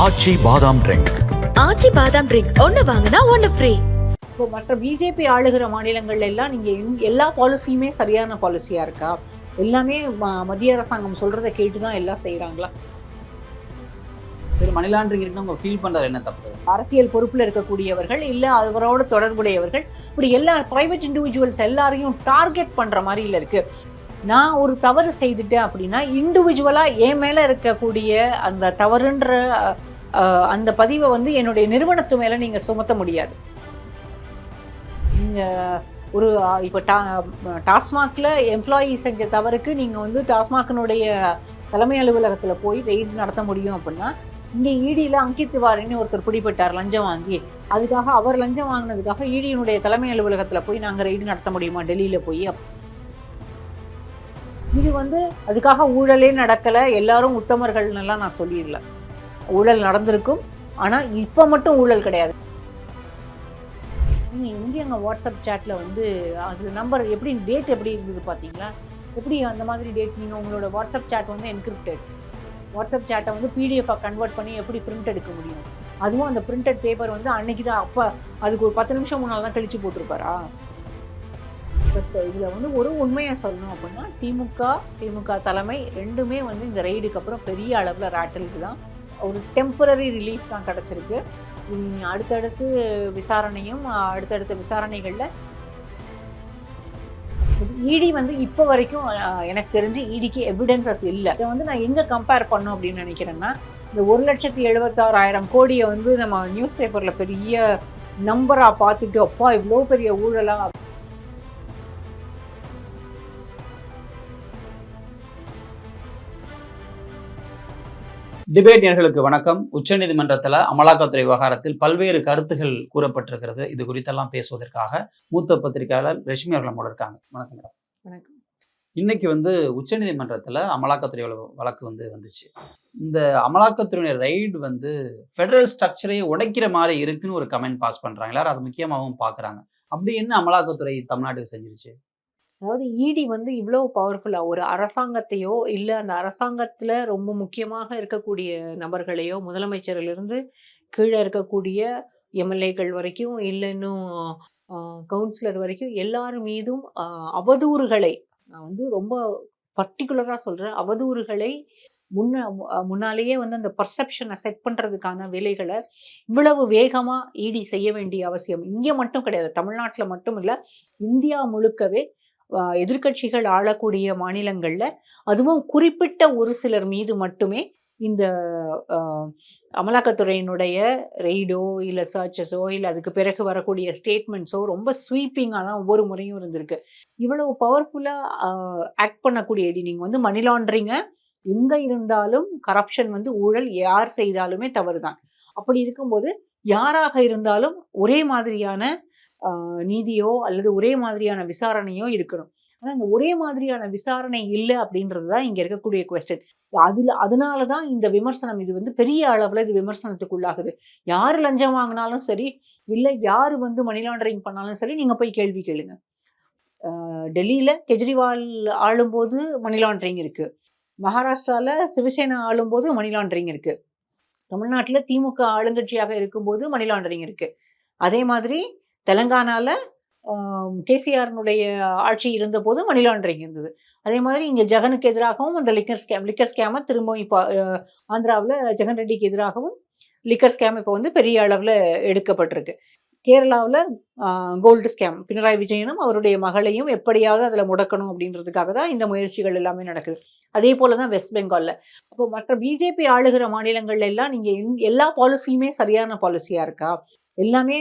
ஆச்சி பாதாம் ட்ரிங்க். ஆச்சி பாதாம் ட்ரிங்க் ஒன்னு வாங்கினா ஒன்னு ஃப்ரீ. இப்போ மற்ற பிஜேபி ஆளுகிற மாநிலங்கள்ல எல்லாம் நீங்க எல்லா பாலிசியுமே சரியான பாலிசியா இருக்கா? எல்லாமே மத்திய அரசாங்கம் சொல்றதை கேட்டுதான் எல்லாம் செய்யறாங்களா? மணி லாண்டரிங் இருக்குன்னு அவங்க ஃபீல் பண்றது என்ன தப்பு? அரசியல் பொறுப்புல இருக்கக்கூடியவர்கள் இல்ல அவரோட தொடர்புடையவர்கள் இப்படி எல்லா பிரைவேட் இண்டிவிஜுவல்ஸ் எல்லாரையும் டார்கெட் பண்ற மாதிரி இல்ல இருக்கு. நான் ஒரு தவறு செய்துட்டேன் அப்படின்னா இண்டிவிஜுவலா என் மேல இருக்கக்கூடிய அந்த தவறுன்ற அந்த பதிவை வந்து என்னுடைய நிறுவனத்து மேல நீங்க சுமத்த முடியாது. நீங்க ஒரு இப்போ டாஸ்மாக்ல எம்ப்ளாயி செஞ்ச தவறுக்கு நீங்க வந்து டாஸ்மாகினுடைய தலைமை அலுவலகத்துல போய் ரெய்டு நடத்த முடியும் அப்படின்னா, இங்கே ஈடியில அங்கித் திவாரின்னு ஒருத்தர் பிடிபட்டார் லஞ்சம் வாங்கி. அதுக்காக அவர் லஞ்சம் வாங்கினதுக்காக ஈடியினுடைய தலைமை அலுவலகத்துல போய் நாங்க ரெய்டு நடத்த முடியுமா டெல்லியில போய்? இது வந்து அதுக்காக ஊழலே நடக்கல, எல்லாரும் உத்தமர்கள்னெல்லாம் நான் சொல்லிடல. ஊழல் நடந்திருக்கும், ஆனா இப்ப மட்டும் ஊழல் கிடையாது. இந்தியங்க வாட்ஸ்அப் சேட்ல வந்து அது நம்பர் எப்படி டேட் எப்படி இருந்தது பார்த்தீங்களா? எப்படி அந்த மாதிரி டேட் நீங்கள் உங்களோட வாட்ஸ்அப் சேட் வந்து என்கிரிப்டட் வாட்ஸ்அப் சேட்டை வந்து பிடிஎஃபாக கன்வெர்ட் பண்ணி எப்படி பிரிண்ட் எடுக்க முடியும்? அதுவும் அந்த பிரிண்டட் பேப்பர் வந்து அன்னைக்கு தான், அப்போ அதுக்கு ஒரு 10 நிமிஷம் முன்னால் தான் கழிச்சு போட்டிருப்பாரா? பட் இதில் வந்து ஒரு உண்மையை சொல்லணும் அப்படின்னா திமுக தலைமை ரெண்டுமே வந்து இந்த ரெய்டுக்கு அப்புறம் பெரிய அளவில் ரேட்டலுக்கு தான். ஒரு டெம்பரரி ரிலீஃப் தான் கிடச்சிருக்கு. அடுத்தடுத்து விசாரணையும் அடுத்தடுத்த விசாரணைகளில் இடி வந்து இப்போ வரைக்கும் எனக்கு தெரிஞ்சு இடிக்கு எவிடன்சஸ் இல்லை. இதை வந்து நான் எங்கே கம்பேர் பண்ணோம் அப்படின்னு நினைக்கிறேன்னா, இந்த 1,76,000 கோடியை வந்து நம்ம நியூஸ் பேப்பரில் பெரிய நம்பராக பார்த்துட்டு அப்பா இவ்வளோ பெரிய ஊழலாக. டிபேட் நேயர்களுக்கு வணக்கம். உச்சநீதிமன்றத்தில் அமலாக்கத்துறை விவகாரத்தில் பல்வேறு கருத்துகள் கூறப்பட்டிருக்கிறது. இது குறித்தெல்லாம் பேசுவதற்காக மூத்த பத்திரிகையாளர் ரஷ்மி அவர்கள் நம்மோட இருக்காங்க. வணக்கம் மேடம். வணக்கம். இன்னைக்கு வந்து உச்சநீதிமன்றத்தில் அமலாக்கத்துறை வழக்கு வந்துச்சு. இந்த அமலாக்கத்துறையினர் ரைடு வந்து ஃபெடரல் ஸ்ட்ரக்சரை உடைக்கிற மாதிரி இருக்குன்னு ஒரு கமெண்ட் பாஸ் பண்றாங்க. எல்லாரும் அதை முக்கியமாகவும் பார்க்குறாங்க. அப்படி என்ன அமலாக்கத்துறை தமிழ்நாட்டுக்கு செஞ்சிருச்சு? அதாவது இடி வந்து இவ்வளோ பவர்ஃபுல்லாக ஒரு அரசாங்கத்தையோ இல்லை அந்த அரசாங்கத்தில் ரொம்ப முக்கியமாக இருக்கக்கூடிய நபர்களையோ, முதலமைச்சரிலிருந்து கீழே இருக்கக்கூடிய எம்எல்ஏக்கள் வரைக்கும் இல்லை இன்னும் கவுன்சிலர் வரைக்கும் எல்லார் மீதும் அவதூறுகளை, நான் வந்து ரொம்ப பர்டிகுலராக சொல்கிறேன், அவதூறுகளை முன்னாலேயே வந்து அந்த பர்செப்ஷனை செட் பண்ணுறதுக்கான வேலைகளை இவ்வளவு வேகமாக இடி செய்ய வேண்டிய அவசியம் இங்கே மட்டும் கிடையாது. தமிழ்நாட்டில் மட்டும் இல்லை, இந்தியா முழுக்கவே எதிர்க்கட்சிகள் ஆளக்கூடிய மாநிலங்கள்ல, அதுவும் குறிப்பிட்ட ஒரு சிலர் மீது மட்டுமே இந்த அமலாக்கத்துறையினுடைய ரெய்டோ இல்லை சர்ச்சஸோ இல்லை அதுக்கு பிறகு வரக்கூடிய ஸ்டேட்மெண்ட்ஸோ ரொம்ப ஸ்வீப்பிங்காக தான் ஒவ்வொரு முறையும் இருந்திருக்கு. இவ்வளவு பவர்ஃபுல்லாக ஆக்ட் பண்ணக்கூடிய இடி, நீங்கள் வந்து மணி லாண்டரிங்கை எங்கே இருந்தாலும் கரப்ஷன் வந்து ஊழல் யார் செய்தாலுமே தவறு தான். அப்படி இருக்கும்போது யாராக இருந்தாலும் ஒரே மாதிரியான நீதியோ அல்லது ஒரே மாதிரியான விசாரணையோ இருக்கணும். ஆனால் இந்த ஒரே மாதிரியான விசாரணை இல்லை அப்படின்றது தான் இங்கே இருக்கக்கூடிய குவெஸ்டன். அதனால தான் இந்த விமர்சனம், இது வந்து பெரிய அளவில் இது விமர்சனத்துக்குள்ளாகுது. யார் லஞ்சம் வாங்கினாலும் சரி, இல்லை யார் வந்து மணி லாண்டரிங் பண்ணாலும் சரி, நீங்கள் போய் கேள்வி கேளுங்க. டெல்லியில் கெஜ்ரிவால் ஆளும்போது மணி லாண்டரிங் இருக்குது, மகாராஷ்டிராவில் சிவசேனா ஆளும்போது மணி லாண்டரிங் இருக்குது, தமிழ்நாட்டில் திமுக ஆளுங்கட்சியாக இருக்கும்போது மணி லாண்டரிங் இருக்குது. அதே மாதிரி தெலங்கானாவில் கேசிஆர்னுடைய ஆட்சி இருந்தபோது மணி லாண்டரிங் இருந்தது. அதே மாதிரி இங்கே ஜெகனுக்கு எதிராகவும் அந்த லிக்கர் ஸ்கேமை திரும்பவும் இப்போ ஆந்திராவில் ஜெகன் ரெட்டிக்கு எதிராகவும் லிக்கர் ஸ்கேம் இப்போ வந்து பெரிய அளவில் எடுக்கப்பட்டிருக்கு. கேரளாவில் கோல்டு ஸ்கேம், பினராயி விஜயனும் அவருடைய மகளையும் எப்படியாவது அதில் முடக்கணும் அப்படின்றதுக்காக தான் இந்த முயற்சிகள் எல்லாமே நடக்குது. அதே போல தான் வெஸ்ட் பெங்காலில். அப்போ மற்ற பிஜேபி ஆளுகிற மாநிலங்கள்ல எல்லாம் நீங்கள் எல்லா பாலிசியுமே சரியான பாலிசியாக இருக்கா? எல்லாமே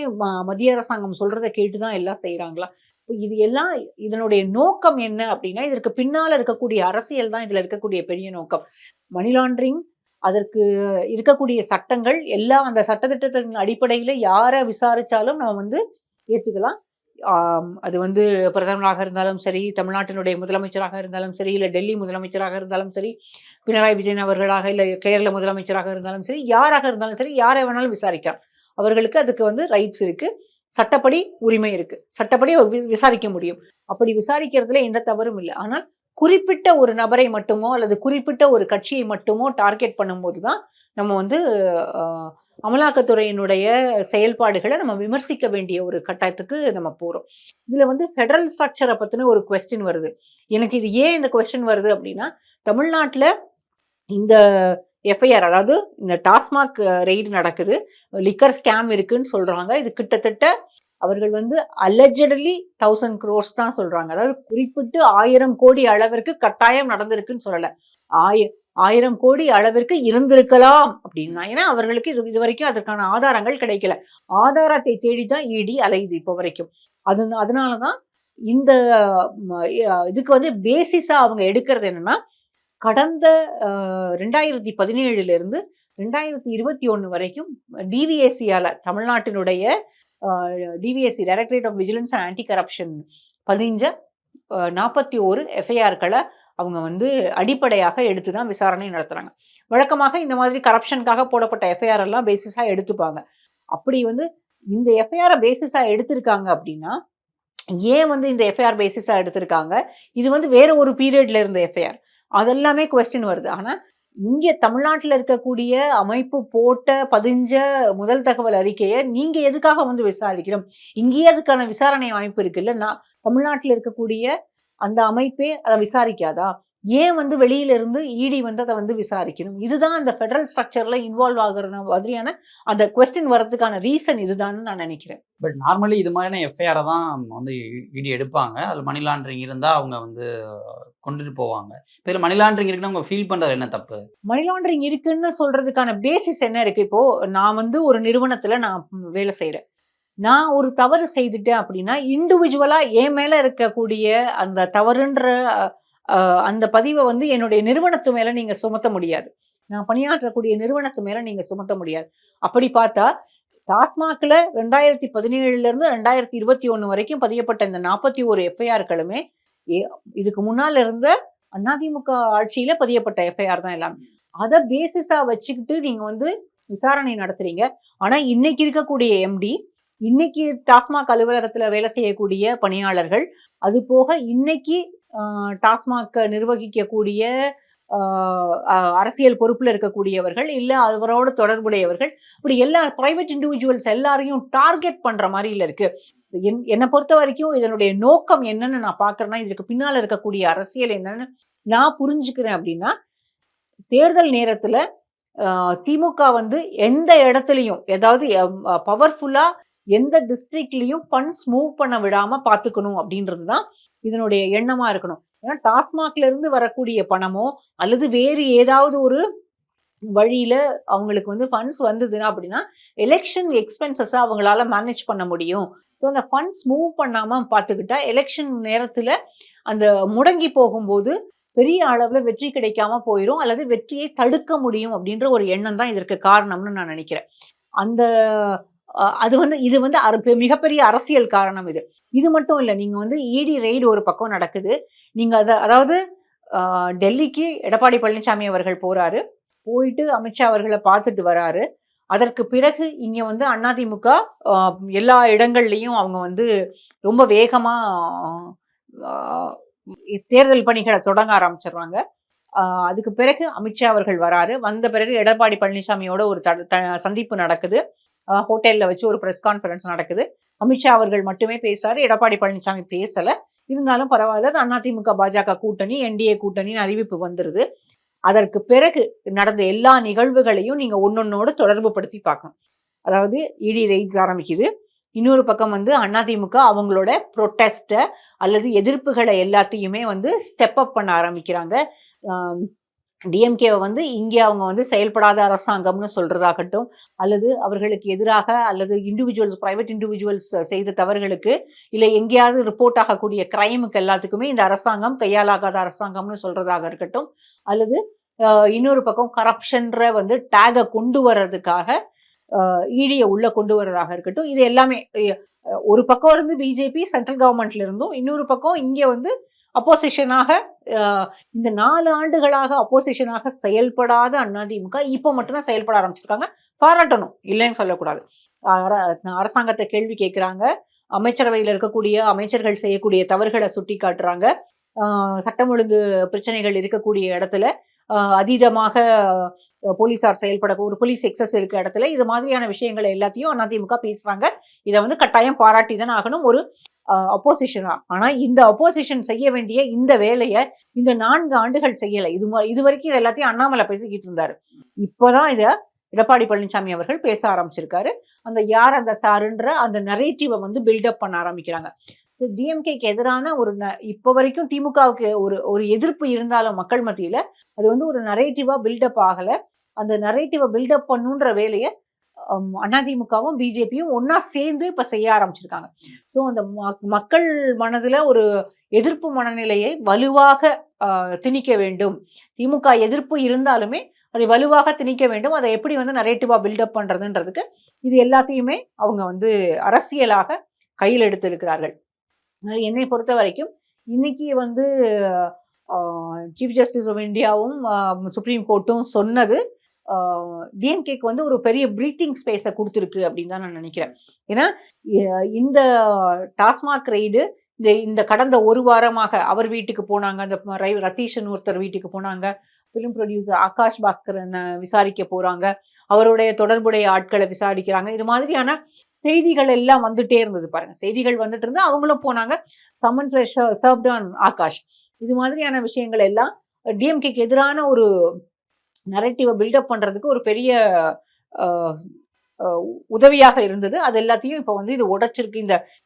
மத்திய அரசாங்கம் சொல்றதை கேட்டுதான் எல்லாம் செய்யறாங்களா? இது எல்லாம் இதனுடைய நோக்கம் என்ன அப்படின்னா, இதற்கு பின்னால இருக்கக்கூடிய அரசியல் தான் இதுல இருக்கக்கூடிய பெரிய நோக்கம். மணி லாண்டரிங், அதற்கு இருக்கக்கூடிய சட்டங்கள் எல்லாம் அந்த சட்டத்திட்டத்தின் அடிப்படையில யாரை விசாரிச்சாலும் நம்ம வந்து ஏற்றுக்கலாம். அது வந்து பிரதமராக இருந்தாலும் சரி, தமிழ்நாட்டினுடைய முதலமைச்சராக இருந்தாலும் சரி, இல்லை டெல்லி முதலமைச்சராக இருந்தாலும் சரி, பினராயி விஜயன் அவர்களாக, இல்லை கேரள முதலமைச்சராக இருந்தாலும் சரி, யாராக இருந்தாலும் சரி, யாரை வேணாலும் விசாரிக்கலாம். அவர்களுக்கு அதுக்கு வந்து ரைட்ஸ் இருக்கு, சட்டப்படி உரிமை இருக்கு, சட்டப்படி விசாரிக்க முடியும். அப்படி விசாரிக்கிறதுல எந்த தவறும் இல்லை. ஆனால் குறிப்பிட்ட ஒரு நபரை மட்டுமோ அல்லது குறிப்பிட்ட ஒரு கட்சியை மட்டுமோ டார்கெட் பண்ணும்போது தான் நம்ம வந்து அமலாக்கத்துறையினுடைய செயல்பாடுகளை நம்ம விமர்சிக்க வேண்டிய ஒரு கட்டாயத்துக்கு நம்ம போகிறோம். இதில் வந்து ஃபெடரல் ஸ்ட்ரக்சரை பற்றின ஒரு கொஸ்டின் வருது. எனக்கு இது ஏன் இந்த கொஸ்டின் வருது அப்படின்னா, தமிழ்நாட்டில் இந்த எஃப்ஐஆர், அதாவது இந்த டாஸ்மாக் ரெய்டு நடக்குது, லிக்கர் ஸ்கேம் இருக்குன்னு சொல்கிறாங்க. இது கிட்டத்தட்ட அவர்கள் வந்து அலெஜட்லி 1000 crores தான் சொல்கிறாங்க. அதாவது குறிப்பிட்டு 1000 கோடி அளவிற்கு கட்டாயம் நடந்திருக்குன்னு சொல்லலை, 1000 கோடி அளவிற்கு இருந்திருக்கலாம் அப்படின்னா. ஏன்னா அவர்களுக்கு இது வரைக்கும் அதற்கான ஆதாரங்கள் கிடைக்கல. ஆதாரத்தை தேடிதான் இடி அலையுது இப்போ வரைக்கும். அதனால தான் இந்த இதுக்கு வந்து பேசிஸா அவங்க எடுக்கிறது என்னன்னா, கடந்த 2017 2021 வரைக்கும் டிவிஎஸ்சியால, தமிழ்நாட்டினுடைய DVSC directorate of vigilance and anti corruption பதிஞ்ச 41 எஃப்ஐஆர்களை அவங்க வந்து அடிப்படையாக எடுத்து தான் விசாரணை நடத்துகிறாங்க. வழக்கமாக இந்த மாதிரி கரப்ஷனுக்காக போடப்பட்ட எஃப்ஐஆர் எல்லாம் பேசிஸாக எடுத்துப்பாங்க. அப்படி வந்து இந்த எஃப்ஐஆரை பேசிஸாக எடுத்திருக்காங்க அப்படின்னா, ஏன் வந்து இந்த எஃப்ஐஆர் பேசிஸாக எடுத்திருக்காங்க? இது வந்து வேற ஒரு பீரியட்ல இருந்த எஃப்ஐஆர், அதெல்லாமே கொஸ்டின் வருது. ஆனால் இங்கே தமிழ்நாட்டில் இருக்கக்கூடிய அமைப்பு போட்ட பதிஞ்ச முதல் தகவல் அறிக்கையை நீங்கள் எதுக்காக வந்து விசாரிக்கிறோம்? இங்கேயே அதுக்கான விசாரணை அமைப்பு இருக்குல்ல. நான் தமிழ்நாட்டில் இருக்கக்கூடிய அந்த அமைப்பே அதை விசாரிக்காதா? ஏன் வந்து வெளியிலிருந்து இடி வந்து அதை வந்து விசாரிக்கணும்? இதுதான் அந்த ஃபெடரல் ஸ்ட்ரக்சரில் இன்வால்வ் ஆகிற மாதிரியான அந்த கொஸ்டின் வரதுக்கான ரீசன் இதுதான் நான் நினைக்கிறேன். பட் நார்மலி இது மாதிரியான எஃப்ஐஆரை தான் வந்து இடி எடுப்பாங்க. அதில் மணி லாண்டரிங் இருந்தால் அவங்க வந்து கொண்டுட்டு போவாங்க. இப்போ இதில் மணி லாண்டரிங் இருக்குன்னு அவங்க ஃபீல் பண்ணுறது என்ன தப்பு? மணி லாண்டரிங் இருக்குன்னு சொல்கிறதுக்கான பேசிஸ் என்ன இருக்குது? இப்போது நான் வந்து ஒரு நிறுவனத்தில் நான் வேலை செய்கிறேன். நான் ஒரு தவறு செய்துட்டேன் அப்படின்னா, இண்டிவிஜுவலாக என் மேலே இருக்கக்கூடிய அந்த தவறுன்ற அந்த பதிவை வந்து என்னுடைய நிறுவனத்து மேலே நீங்கள் சுமத்த முடியாது. நான் பணியாற்றக்கூடிய நிறுவனத்து மேலே நீங்கள் சுமத்த முடியாது. அப்படி பார்த்தா டாஸ்மாகில் 2017 2021 வரைக்கும் பதியப்பட்ட இந்த 41 எஃப்ஐஆர்களுமே இதுக்கு முன்னால் இருந்த அதிமுக ஆட்சியில் பதியப்பட்ட எஃப்ஐஆர் தான் எல்லாமே. அதை பேசிஸாக வச்சுக்கிட்டு நீங்கள் வந்து விசாரணை நடத்துறீங்க. ஆனால் இன்னைக்கு இருக்கக்கூடிய எம்டி, இன்னைக்கு டாஸ்மாக் அலுவலகத்தில் வேலை செய்யக்கூடிய பணியாளர்கள், அது போக இன்னைக்கு டாஸ்மாக் நிர்வகிக்கக்கூடிய அரசியல் பொறுப்பில் இருக்கக்கூடியவர்கள், இல்லை அவரோட தொடர்புடையவர்கள், இப்படி எல்லா பிரைவேட் இண்டிவிஜுவல்ஸ் எல்லாரையும் டார்கெட் பண்ணுற மாதிரி இல்லை இருக்கு. என்னை பொறுத்த வரைக்கும் இதனுடைய நோக்கம் என்னன்னு நான் பார்க்குறேன்னா, இதுக்கு பின்னால் இருக்கக்கூடிய அரசியல் என்னன்னு நான் புரிஞ்சுக்கிறேன். அப்படின்னா, தேர்தல் நேரத்தில் திமுக வந்து எந்த இடத்துலையும், ஏதாவது பவர்ஃபுல்லாக எந்த டிஸ்ட்ரிக்ட்லையும் ஃபண்ட்ஸ் மூவ் பண்ண விடாமல் பார்த்துக்கணும் அப்படின்றது தான் இதனுடைய எண்ணமாக இருக்கணும். ஏன்னா டாஸ்மாக்ல இருந்து வரக்கூடிய பணமோ அல்லது வேறு ஏதாவது ஒரு வழியில அவங்களுக்கு வந்து ஃபண்ட்ஸ் வந்ததுன்னா அப்படின்னா, எலெக்ஷன் எக்ஸ்பென்சஸை அவங்களால மேனேஜ் பண்ண முடியும். ஸோ அந்த ஃபண்ட்ஸ் மூவ் பண்ணாமல் பார்த்துக்கிட்டா எலெக்ஷன் நேரத்தில் அந்த முடங்கி போகும்போது பெரிய அளவில் வெற்றி கிடைக்காம போயிடும், அல்லது வெற்றியை தடுக்க முடியும் அப்படின்ற ஒரு எண்ணம் தான் இதற்கு காரணம்னு நான் நினைக்கிறேன். அந்த அது வந்து இது வந்து மிகப்பெரிய அரசியல் காரணம் இது. இது மட்டும் இல்லை, நீங்கள் வந்து இடி ரெய்டு ஒரு பக்கம் நடக்குது. நீங்கள் அதாவது டெல்லிக்கு எடப்பாடி பழனிசாமி அவர்கள் போகிறாரு, போயிட்டு அமித்ஷா அவர்களை பார்த்துட்டு வராரு. அதற்கு பிறகு இங்கே வந்து அதிமுக எல்லா இடங்கள்லையும் அவங்க வந்து ரொம்ப வேகமாக தேர்தல் பணிகளை தொடங்க ஆரம்பிச்சிடுறாங்க. அதுக்கு பிறகு அமித்ஷா அவர்கள் வராரு. வந்த பிறகு எடப்பாடி பழனிசாமியோட ஒரு சந்திப்பு நடக்குது. ஹோட்டலில் வச்சு ஒரு ப்ரெஸ் கான்ஃபரன்ஸ் நடக்குது. அமித்ஷா அவர்கள் மட்டுமே பேசுறாரு, எடப்பாடி பழனிசாமி பேசலை. இருந்தாலும் பரவாயில்ல, அதிமுக பாஜக கூட்டணி, என்டிஏ கூட்டணின்னு அறிவிப்பு வந்துடுது. அதற்கு பிறகு நடந்த எல்லா நிகழ்வுகளையும் நீங்கள் ஒன்னொன்னோடு தொடர்பு படுத்தி பார்க்கணும். அதாவது இடி ரெய்ட்ஸ் ஆரம்பிக்குது, இன்னொரு பக்கம் வந்து அதிமுக அவங்களோட ப்ரொட்டஸ்ட்டை அல்லது எதிர்ப்புகளை எல்லாத்தையுமே வந்து ஸ்டெப் அப் பண்ண ஆரம்பிக்கிறாங்க. டிஎம்கேவை வந்து இங்கே அவங்க வந்து செயல்படாத அரசாங்கம்னு சொல்கிறதாகட்டும், அல்லது அவர்களுக்கு எதிராக அல்லது ப்ரைவேட் இண்டிவிஜுவல்ஸ் செய்த தவறுகளுக்கு, இல்லை எங்கேயாவது ரிப்போர்ட் ஆகக்கூடிய கிரைமுக்கு எல்லாத்துக்குமே இந்த அரசாங்கம் கையாலாகாத அரசாங்கம்னு சொல்கிறதாக இருக்கட்டும், அல்லது இன்னொரு பக்கம் கரப்ஷன்ற வந்து டேகை கொண்டு வர்றதுக்காக இடியை உள்ளே கொண்டு வர்றதாக இருக்கட்டும், இது எல்லாமே ஒரு பக்கம் இருந்து பிஜேபி சென்ட்ரல் கவர்மெண்ட்ல இருந்தும், இன்னொரு பக்கம் இங்கே வந்து அப்போசிஷனாக இந்த 4 ஆண்டுகளாக அப்போசிஷனாக செயல்படாத அதிமுக இப்போ மட்டும்தான் செயல்பட ஆரம்பிச்சிருக்காங்க. பாராட்டணும், இல்லைன்னு சொல்லக்கூடாது. அரசாங்கத்தை கேள்வி கேட்குறாங்க, அமைச்சரவையில் இருக்கக்கூடிய அமைச்சர்கள் செய்யக்கூடிய தவறுகளை சுட்டி காட்டுறாங்க, சட்டம் ஒழுங்கு பிரச்சனைகள் இருக்கக்கூடிய இடத்துல அதீதமாக போலீசார் ஒரு போலீஸ் எக்ஸஸ் இருக்க இடத்துல இது மாதிரியான விஷயங்கள் எல்லாத்தையும் அதிமுக பேசுறாங்க. இதை வந்து கட்டாயம் பாராட்டி தானே ஆகணும் ஒரு அப்போசிஷனா. ஆனா இந்த அப்போசிஷன் செய்ய வேண்டிய இந்த வேலையை இந்த 4 ஆண்டுகள் செய்யலை. இது வரைக்கும் இது எல்லாத்தையும் அண்ணாமலை பேசிக்கிட்டு இருந்தாரு. இப்பதான் இதை எடப்பாடி பழனிசாமி அவர்கள் பேச ஆரம்பிச்சிருக்காரு. அந்த யார் அந்த சாருன்ற அந்த நரேட்டிவை வந்து பில்டப் பண்ண ஆரம்பிக்கிறாங்க. டிஎம்கேக்கு எதிரான இப்போ வரைக்கும் திமுகவுக்கு ஒரு எதிர்ப்பு இருந்தாலும் மக்கள் மத்தியில அது வந்து ஒரு நரேட்டிவா பில்டப் ஆகல. அந்த நரேட்டிவை பில்டப் பண்ணுன்ற வேலையை அதிமுகவும் பிஜேபியும் ஒன்னா சேர்ந்து இப்ப செய்ய ஆரம்பிச்சிருக்காங்க. ஸோ அந்த மக்கள் மனதுல ஒரு எதிர்ப்பு மனநிலையை வலுவாக திணிக்க வேண்டும். திமுக எதிர்ப்பு இருந்தாலுமே அதை வலுவாக திணிக்க வேண்டும். அதை எப்படி வந்து நரேட்டிவா பில்டப் பண்றதுன்றதுக்கு இது எல்லாத்தையுமே அவங்க வந்து அரசியலாக கையில் எடுத்திருக்கிறார்கள். என்னை பொறுத்த வரைக்கும் இன்னைக்கு வந்து சீஃப் ஜஸ்டிஸ் ஆஃப் இந்தியாவும் சுப்ரீம் கோர்ட்டும் சொன்னது டிஎம்கேக்கு வந்து ஒரு பெரிய பிரீத்திங் ஸ்பேஸை கொடுத்துருக்கு அப்படின்னு தான் நான் நினைக்கிறேன். ஏன்னா இந்த டாஸ்மாக் ரெய்டு இந்த கடந்த ஒரு வாரமாக அவர் வீட்டுக்கு போனாங்க, அந்த ரத்தீஷன் ஒருத்தர் வீட்டுக்கு போனாங்க, ஃபிலிம் ப்ரொடியூசர் ஆகாஷ் பாஸ்கரனை விசாரிக்க போறாங்க, அவருடைய தொடர்புடைய ஆட்களை விசாரிக்கிறாங்க. இது மாதிரியான செய்திகள் எல்லாம் வந்துட்டே இருந்தது பாருங்க. செய்திகள் வந்துட்டு இருந்து அவங்களும் போனாங்க, சம்மன்ஸ் சர்வ்ட் ஆன் ஆகாஷ். இது மாதிரியான விஷயங்கள் எல்லாம் டிஎம்கேக்கு எதிரான ஒரு நரேட்டிவை பில்டப் பண்றதுக்கு ஒரு பெரிய உதவியாக இருந்தது. அது எல்லாத்தையும் இப்போ வந்து இது உடைச்சிருக்கு.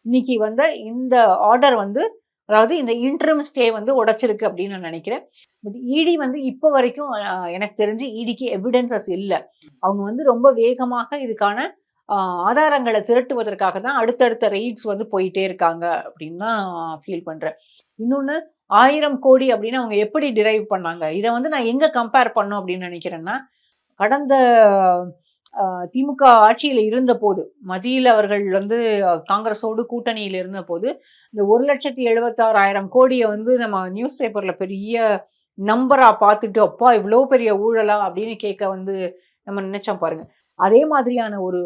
இன்னைக்கு வந்த இந்த ஆர்டர் வந்து, அதாவது இந்த இன்டர்ம் ஸ்டே வந்து உடைச்சிருக்கு அப்படின்னு நான் நினைக்கிறேன். பட் இடி வந்து இப்போ வரைக்கும் எனக்கு தெரிஞ்சு இடிக்கு எவிடன்சஸ் இல்லை. அவங்க வந்து ரொம்ப வேகமாக இதுக்கான ஆதாரங்களை திரட்டுவதற்காக தான் அடுத்தடுத்த ரெய்ட்ஸ் வந்து போயிட்டே இருக்காங்க அப்படின்னு தான் ஃபீல் பண்றேன். இன்னொன்று 1000 கோடி அப்படின்னு அவங்க எப்படி டிரைவ் பண்ணாங்க, இதை வந்து நான் எங்க கம்பேர் பண்ணோம் அப்படின்னு நினைக்கிறேன்னா, கடந்த திமுக ஆட்சியில் இருந்த போது, மத்தியில் அவர்கள் வந்து காங்கிரஸோடு கூட்டணியில் இருந்த போது இந்த 1,76,000 கோடியை வந்து நம்ம நியூஸ் பேப்பர்ல பெரிய நம்பரா பார்த்துட்டு அப்பா இவ்வளோ பெரிய ஊழலா அப்படின்னு கேட்க வந்து நம்ம நினைச்சோம் பாருங்க. அதே மாதிரியான ஒரு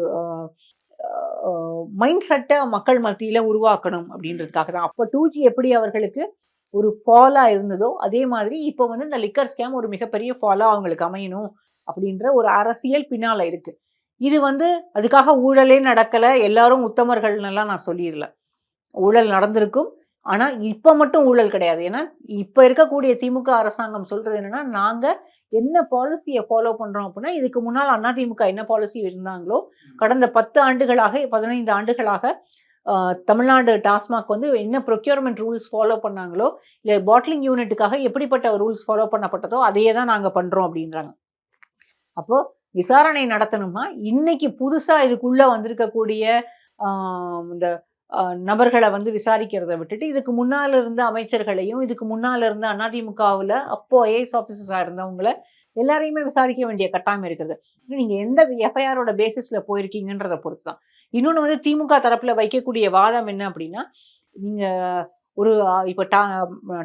மைண்ட் செட்டை மக்கள் மத்தியில உருவாக்கணும் அப்படின்றதுக்காக தான். அப்போ 2G எப்படி அவர்களுக்கு ஒரு ஃபாலா இருந்ததோ அதே மாதிரி இப்போ வந்து இந்த லிக்கர் ஸ்கேம் ஒரு மிகப்பெரிய ஃபாலா அவங்களுக்கு அமையணும் அப்படின்ற ஒரு அரசியல் பின்னால இருக்கு. இது வந்து அதுக்காக ஊழலே நடக்கல, எல்லாரும் உத்தமர்கள்னெல்லாம் நான் சொல்லிடல. ஊழல் நடந்திருக்கும். ஆனா இப்ப மட்டும் ஊழல் கிடையாது. ஏன்னா இப்ப இருக்கக்கூடிய திமுக அரசாங்கம் சொல்றது என்னன்னா, நாங்க என்ன பாலிசியை ஃபாலோ பண்றோம் அப்படின்னா, இதுக்கு முன்னால் அதிமுக என்ன பாலிசி இருந்தாங்களோ கடந்த 10 ஆண்டுகளாக 15 ஆண்டுகளாக தமிழ்நாடு டாஸ்மாக் வந்து என்ன ப்ரொக்யூர்மெண்ட் ரூல்ஸ் ஃபாலோ பண்ணாங்களோ, இல்லை பாட்லிங் யூனிட்டுக்காக எப்படிப்பட்ட ரூல்ஸ் ஃபாலோ பண்ணப்பட்டதோ அதையே தான் நாங்கள் பண்ணுறோம் அப்படின்றாங்க. அப்போ விசாரணை நடத்தணும்னா இன்னைக்கு புதுசாக இதுக்குள்ள வந்திருக்கக்கூடிய இந்த நபர்களை வந்து விசாரிக்கிறத விட்டுட்டு இதுக்கு முன்னால் இருந்த அமைச்சர்களையும் இதுக்கு முன்னால் இருந்த அதிமுகவில் அப்போ ஐஏஎஸ் ஆஃபீஸர்ஸாக இருந்தவங்கள எல்லாரையுமே விசாரிக்க வேண்டிய கட்டாயம் இருக்குது. நீங்கள் எந்த எஃப்ஐஆரோட பேசிஸில் போயிருக்கீங்கன்றதை பொறுத்து தான். இன்னொன்று வந்து திமுக தரப்பில் வைக்கக்கூடிய வாதம் என்ன அப்படின்னா, நீங்கள் ஒரு இப்போ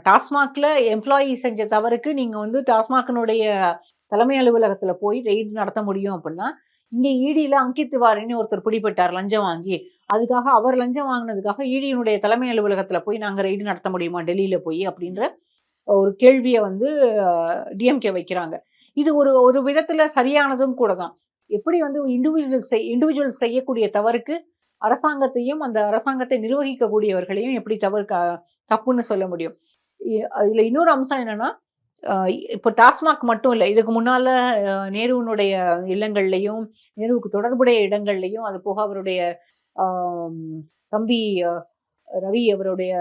டாஸ்மாகில் எம்ப்ளாயி செஞ்ச தவறுக்கு நீங்கள் வந்து டாஸ்மாகினுடைய தலைமை அலுவலகத்தில் போய் ரெய்டு நடத்த முடியும் அப்படின்னா, இங்கே ஈடியில் அங்கித் திவாரின்னு ஒருத்தர் பிடிபட்டார் லஞ்சம் வாங்கி, அதுக்காக அவர் லஞ்சம் வாங்கினதுக்காக ஈடியினுடைய தலைமை அலுவலகத்தில் போய் நாங்கள் ரெய்டு நடத்த முடியுமா டெல்லியில் போய் அப்படின்ற ஒரு கேள்வியை வந்து டிஎம்கே வைக்கிறாங்க. இது ஒரு விதத்தில் சரியானதும் கூட தான். எப்படி வந்து இண்டிவிஜுவல் செய்யக்கூடிய தவறுக்கு அரசாங்கத்தையும் அந்த அரசாங்கத்தை நிர்வகிக்கக்கூடியவர்களையும் எப்படி தப்புன்னு சொல்ல முடியும். இதில் இன்னொரு அம்சம் என்னன்னா, இப்போ டாஸ்மாக் மட்டும் இல்லை, இதுக்கு முன்னால் நேருவினுடைய இல்லங்கள்லையும் நேருவுக்கு தொடர்புடைய இடங்கள்லையும் அது போக அவருடைய தம்பி ரவி அவருடைய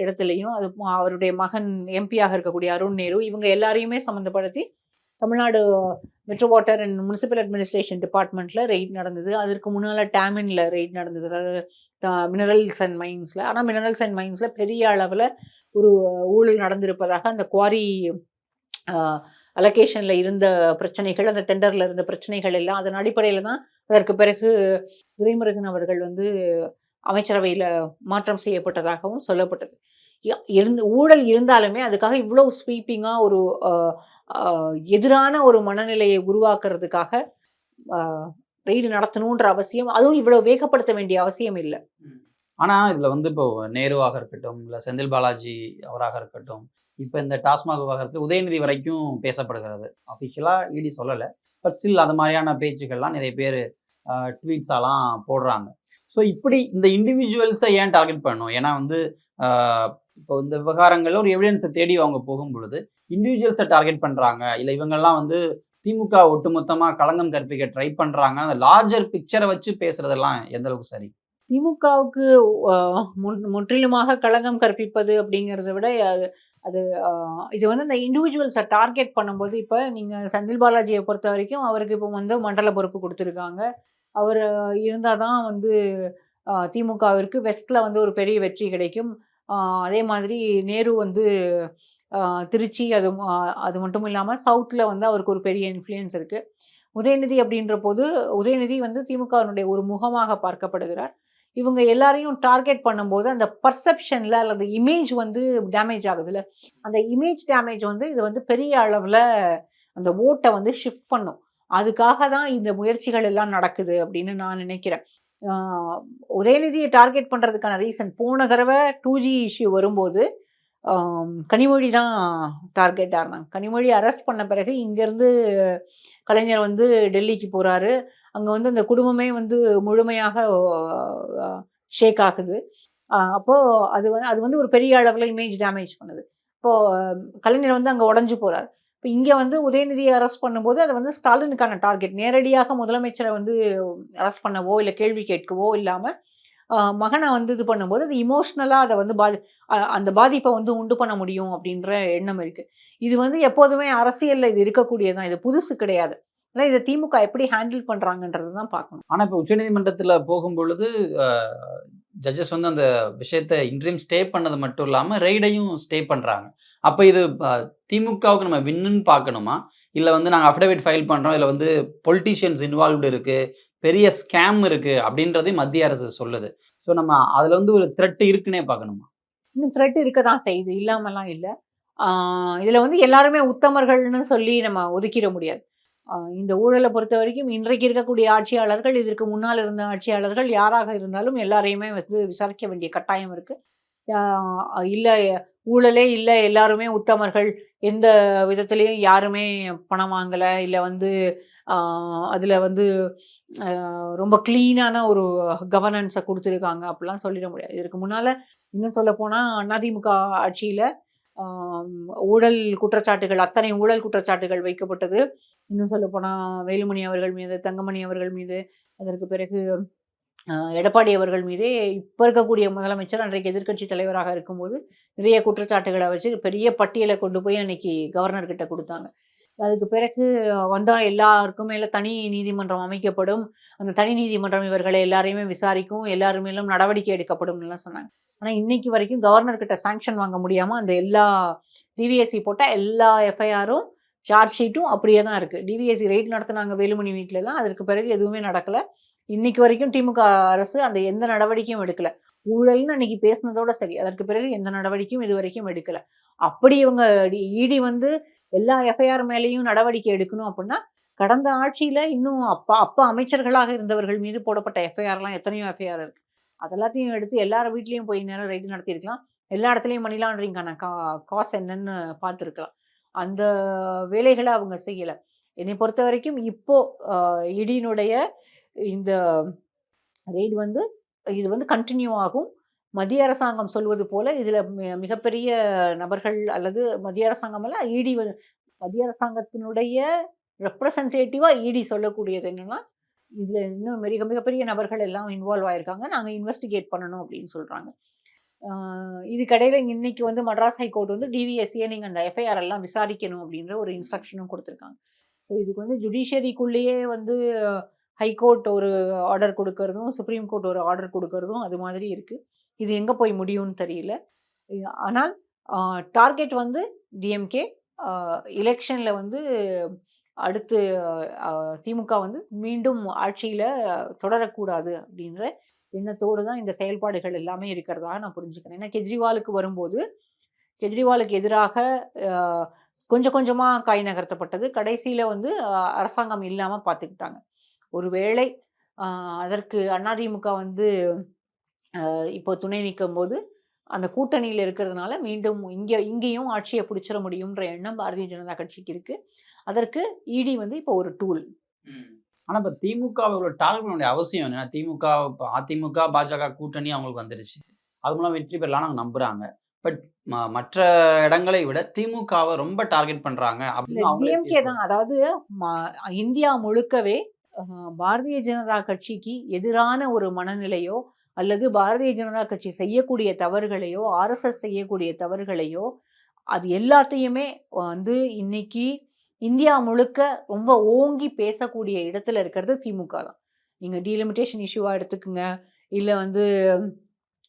இடத்துலையும் அது அவருடைய மகன் எம்பியாக இருக்கக்கூடிய அருண் நேரு இவங்க எல்லாரையுமே சம்மந்தப்படுத்தி Tamil Nadu metro water and municipal administration டிபார்ட்மெண்ட்டில் ரெய்ட் நடந்தது. அதற்கு முன்னால் டேமினில் ரெய்ட் நடந்தது, அதாவது மினரல்ஸ் அண்ட் மைன்ஸில். ஆனால் மினரல்ஸ் அண்ட் மைன்ஸில் பெரிய அளவில் ஒரு ஊழல் நடந்திருப்பதாக அந்த குவாரி அலோகேஷனில் இருந்த பிரச்சனைகள், அந்த டெண்டரில் இருந்த பிரச்சனைகள் எல்லாம் அதன் அடிப்படையில் தான் அதற்கு பிறகு துரைமுருகன் அவர்கள் வந்து அமைச்சரவையில் மாற்றம் செய்யப்பட்டதாகவும் சொல்லப்பட்டது. ஊழல் இருந்தாலுமே அதுக்காக இவ்வளோ ஸ்வீப்பிங்காக ஒரு எதிரான ஒரு மனநிலையை உருவாக்குறதுக்காக ரெய்டு நடத்தணுன்ற அவசியம், அதுவும் இவ்வளோ வேகப்படுத்த வேண்டிய அவசியம் இல்லை. ஆனால் இதில் வந்து இப்போ நேருவாக இருக்கட்டும், இல்லை செந்தில் பாலாஜி அவராக இருக்கட்டும், இப்போ இந்த டாஸ்மாக் விவகாரத்தில் உதயநிதி வரைக்கும் பேசப்படுகிறது. அஃபிஷியலாக இடி சொல்லலை, பட் ஸ்டில் அது மாதிரியான பேச்சுக்கள்லாம் நிறைய பேர் ட்வீட்ஸாலாம் போடுறாங்க. ஸோ இப்படி இந்த இண்டிவிஜுவல்ஸை ஏன் டார்கெட் பண்ணணும்? ஏன்னா வந்து இப்போ இந்த விவகாரங்களில் ஒரு எவிடன்ஸை தேடி அவங்க போகும் பொழுது இண்டிவிஜுவல்ஸை டார்கெட் பண்ணுறாங்க, இல்லை இவங்கெல்லாம் வந்து திமுக ஒட்டுமொத்தமாக களங்கம் கற்பிக்க ட்ரை பண்ணுறாங்க, அந்த லார்ஜர் பிக்சரை வச்சு பேசுறதெல்லாம் எந்த அளவுக்கு சரி? திமுகவுக்கு முற்றிலுமாக களங்கம் கற்பிப்பது அப்படிங்கிறத விட அது அது இது வந்து இந்த இண்டிவிஜுவல்ஸை டார்கெட் பண்ணும்போது, இப்போ நீங்கள் செந்தில் பாலாஜியை பொறுத்த வரைக்கும் அவருக்கு இப்போ வந்து மண்டல பொறுப்பு கொடுத்துருக்காங்க. அவர் இருந்தால் தான் வந்து திமுகவிற்கு வெஸ்ட்டில் வந்து ஒரு பெரிய வெற்றி கிடைக்கும். அதே மாதிரி நேரு வந்து திருச்சி அது மட்டும் இல்லாமல் சவுத்தில் வந்து அவருக்கு ஒரு பெரிய இன்ஃப்ளூயன்ஸ் இருக்குது. உதயநிதி அப்படின்ற போது உதயநிதி வந்து திமுகவினுடைய ஒரு முகமாக பார்க்கப்படுகிறார். இவங்க எல்லாரையும் டார்கெட் பண்ணும்போது அந்த பர்செப்ஷனில் அல்லது இமேஜ் வந்து டேமேஜ் ஆகுதுல்ல, அந்த இமேஜ் டேமேஜ் வந்து இது வந்து பெரிய அளவில் அந்த ஓட்டை வந்து ஷிஃப்ட் பண்ணும். அதுக்காக தான் இந்த முயற்சிகள் எல்லாம் நடக்குது அப்படின்னு நான் நினைக்கிறேன். உதயநிதியை டார்கெட் பண்ணுறதுக்கான ரீசன், போன தடவை 2G இஷ்யூ வரும்போது கனிமொழி தான் டார்கெட்டாக இருந்தாங்க. கனிமொழி அரெஸ்ட் பண்ண பிறகு இங்கேருந்து கலைஞர் வந்து டெல்லிக்கு போகிறாரு. அங்கே வந்து அந்த குடும்பமே வந்து முழுமையாக ஷேக் ஆகுது. அப்போது அது வந்து ஒரு பெரிய அளவில் இமேஜ் டேமேஜ் பண்ணுது. இப்போது கலைஞர் வந்து அங்கே உடஞ்சி போகிறார். இப்போ இங்கே வந்து உதயநிதியை அரெஸ்ட் பண்ணும்போது அது வந்து ஸ்டாலினுக்கான டார்கெட். நேரடியாக முதலமைச்சரை வந்து அரெஸ்ட் பண்ணவோ இல்லை கேள்வி கேட்கவோ இல்லாமல் மகனை வந்து இது பண்ணும்போது அது இமோஷ்னலாக அதை வந்து அந்த பாதிப்பை வந்து உண்டு பண்ண முடியும் அப்படின்ற எண்ணம் இருக்குது. இது வந்து எப்போதுமே அரசியலில் இது இருக்கக்கூடியதான், இது புதுசு கிடையாது. ஆனால் இதை திமுக எப்படி ஹேண்டில் பண்ணுறாங்கன்றது தான் பார்க்கணும். ஆனால் இப்போ உச்சநீதிமன்றத்தில் போகும் பொழுது ஜட்ஜஸ் வந்து அந்த விஷயத்தை இன்ட்ரீம் ஸ்டே பண்ணது மட்டும் இல்லாமல் ரெய்டையும் ஸ்டே பண்ணுறாங்க. அப்போ இது திமுகவுக்கு நம்ம வின்னுன்னு பார்க்கணுமா, இல்லை வந்து நாங்கள் அஃபிடவிட் ஃபைல் பண்ணுறோம், இதில் வந்து பொலிட்டீஷியன்ஸ் இன்வால்வ்டு இருக்குது, பெரிய ஸ்கேம் இருக்குது அப்படின்றதையும் மத்திய அரசு சொல்லுது. ஸோ நம்ம அதில் வந்து ஒரு த்ரெட் இருக்குன்னே பார்க்கணுமா? இன்னும் த்ரெட் இருக்க தான் செய்யுது, இல்லாமலாம் இல்லை. இதில் வந்து எல்லாருமே உத்தமர்கள்னு சொல்லி நம்ம ஒதுக்கிட முடியாது. இந்த ஊழலை பொறுத்த வரைக்கும் இன்றைக்கு இருக்கக்கூடிய ஆட்சியாளர்கள், இதற்கு முன்னால் இருந்த ஆட்சியாளர்கள் யாராக இருந்தாலும் எல்லாரையுமே வந்து விசாரிக்க வேண்டிய கட்டாயம் இருக்குது. இல்லை ஊழலே இல்லை, எல்லாருமே உத்தமர்கள், எந்த விதத்துலேயும் யாருமே பணம் வாங்கலை, இல்லை வந்து அதில் வந்து ரொம்ப க்ளீனான ஒரு கவர்னன்ஸை கொடுத்துருக்காங்க அப்படிலாம் சொல்லிட முடியாது. இதற்கு முன்னால் இன்னும் சொல்லப்போனால் அதிமுக ஆட்சியில் ஊழல் குற்றச்சாட்டுகள், அத்தனை ஊழல் குற்றச்சாட்டுகள் வைக்கப்பட்டது. இன்னும் சொல்லப்போனால் வேலுமணி அவர்கள் மீது, தங்கமணி அவர்கள் மீது, அதற்கு பிறகு எடப்பாடி அவர்கள் மீதே இப்போ இருக்கக்கூடிய முதலமைச்சர் அன்றைக்கு எதிர்க்கட்சி தலைவராக இருக்கும்போது நிறைய குற்றச்சாட்டுகளை வச்சு பெரிய பட்டியலை கொண்டு போய் அன்னைக்கு கவர்னர்கிட்ட கொடுத்தாங்க. அதுக்கு பிறகு வந்தால் எல்லாருக்கும் மேலே தனி நீதிமன்றம் அமைக்கப்படும், அந்த தனி நீதிமன்றம் இவர்களை எல்லாரையுமே விசாரிக்கும், எல்லாருமேலும் நடவடிக்கை எடுக்கப்படும்னுலாம் சொன்னாங்க. ஆனால் இன்னைக்கு வரைக்கும் கவர்னர்கிட்ட சாங்ஷன் வாங்க முடியாமல் அந்த எல்லா டிவிஎஸ்சி போட்டால் எல்லா எஃப்ஐஆரும் சார்ஜ் ஷீட்டும் அப்படியே தான் இருக்குது. டிவிஎஸ்சி ரெய்ட் நடத்தினாங்க வேலுமணி வீட்டிலலாம், அதற்கு பிறகு எதுவுமே நடக்கலை. இன்னைக்கு வரைக்கும் திமுக அரசு அந்த எந்த நடவடிக்கையும் எடுக்கலை. ஊழல்னு அன்னைக்கு பேசினதோட சரி, அதற்கு பிறகு எந்த நடவடிக்கையும் இது வரைக்கும் எடுக்கலை. அப்படி இவங்க இடி வந்து எல்லா எஃப்ஐஆர் மேலேயும் நடவடிக்கை எடுக்கணும் அப்படின்னா, கடந்த ஆட்சியில் இன்னும் அப்பா அமைச்சர்களாக இருந்தவர்கள் மீது போடப்பட்ட எஃப்ஐஆர்லாம் எத்தனையோ எஃப்ஐஆர் இருக்குது. அதெல்லாத்தையும் எடுத்து எல்லார் வீட்லேயும் போய் நேரம் ரைடு நடத்தியிருக்கலாம். எல்லா இடத்துலையும் மணி லாண்டரிங்கான காசு என்னன்னு பார்த்துருக்கலாம். அந்த வேலைகளை அவங்க செய்யலை. என்னை பொறுத்த வரைக்கும் இப்போது இடியினுடைய இந்த ரெய்டு வந்து இது வந்து கண்டினியூ ஆகும். மத்திய அரசாங்கம் சொல்வது போல இதில் மிகப்பெரிய நபர்கள் அல்லது மத்திய அரசாங்கம் அல்ல, இடி மத்திய அரசாங்கத்தினுடைய ரெப்ரசன்டேட்டிவாக இடி சொல்லக்கூடியது என்னென்னா, இதில் இன்னும் மிகப்பெரிய நபர்கள் எல்லாம் இன்வால்வ் ஆகிருக்காங்க, நாங்கள் இன்வெஸ்டிகேட் பண்ணணும் அப்படின்னு சொல்கிறாங்க. இதுக்கடையில் இன்னைக்கு வந்து மட்ராஸ் ஹைகோர்ட் வந்து டிவிஎஸ்சியை நீங்கள் அந்த எஃப்ஐஆர் எல்லாம் விசாரிக்கணும் அப்படின்ற ஒரு இன்ஸ்ட்ரக்ஷனும் கொடுத்துருக்காங்க. ஸோ இதுக்கு வந்து ஜுடிஷியரிக்குள்ளேயே வந்து ஹைகோர்ட் ஒரு ஆர்டர் கொடுக்கறதும், சுப்ரீம் கோர்ட் ஒரு ஆர்டர் கொடுக்கறதும் அது மாதிரி இருக்குது. இது எங்கே போய் முடியும்னு தெரியல. ஆனால் டார்கெட் வந்து டிஎம்கே எலெக்ஷனில் வந்து அடுத்து திமுக வந்து மீண்டும் ஆட்சியில் தொடரக்கூடாது அப்படின்ற எண்ணத்தோடு தான் இந்த செயல்பாடுகள் எல்லாமே இருக்கிறதாக நான் புரிஞ்சுக்கிறேன். ஏன்னா கெஜ்ரிவாலுக்கு வரும்போது கெஜ்ரிவாலுக்கு எதிராக கொஞ்சம் கொஞ்சமாக காய் நகர்த்தப்பட்டது. கடைசியில் வந்து அரசாங்கம் இல்லாமல் பார்த்துக்கிட்டாங்க. ஒருவேளை அதற்கு அதிமுக வந்து இப்போ துணை நிற்கும் போது அந்த கூட்டணியில் இருக்கிறதுனால மீண்டும் இங்கேயும் ஆட்சியை பிடிச்சிட முடியுன்ற எண்ணம் பாரதிய ஜனதா கட்சிக்கு இருக்கு. அதற்கு இடி வந்து இப்போ ஒரு டூல். ஆனா இப்ப திமுக டார்கெட் பண்ண வேண்டிய அவசியம் என்ன? திமுக அதிமுக, பாஜக கூட்டணி அவங்களுக்கு வந்துருச்சு. அது மூலம் வெற்றி பெறலாம்னு அவங்க நம்புறாங்க. பட் மற்ற இடங்களை விட திமுகவை ரொம்ப டார்கெட் பண்றாங்க அப்படின்னு அவங்களே டிஎம்கே தான். அதாவது இந்தியா முழுக்கவே பாரதிய ஜனதா கட்சிக்கு எதிரான ஒரு மனநிலையோ அல்லது பாரதிய ஜனதா கட்சி செய்யக்கூடிய தவறுகளையோ ஆர்எஸ்எஸ் செய்யக்கூடிய தவறுகளையோ அது எல்லாத்தையுமே வந்து இன்னைக்கு இந்தியா முழுக்க ரொம்ப ஓங்கி பேசக்கூடிய இடத்துல இருக்கிறது திமுக தான். நீங்கள் டீலிமிட்டேஷன் இஷ்யூவாக எடுத்துக்கோங்க, இல்லை வந்து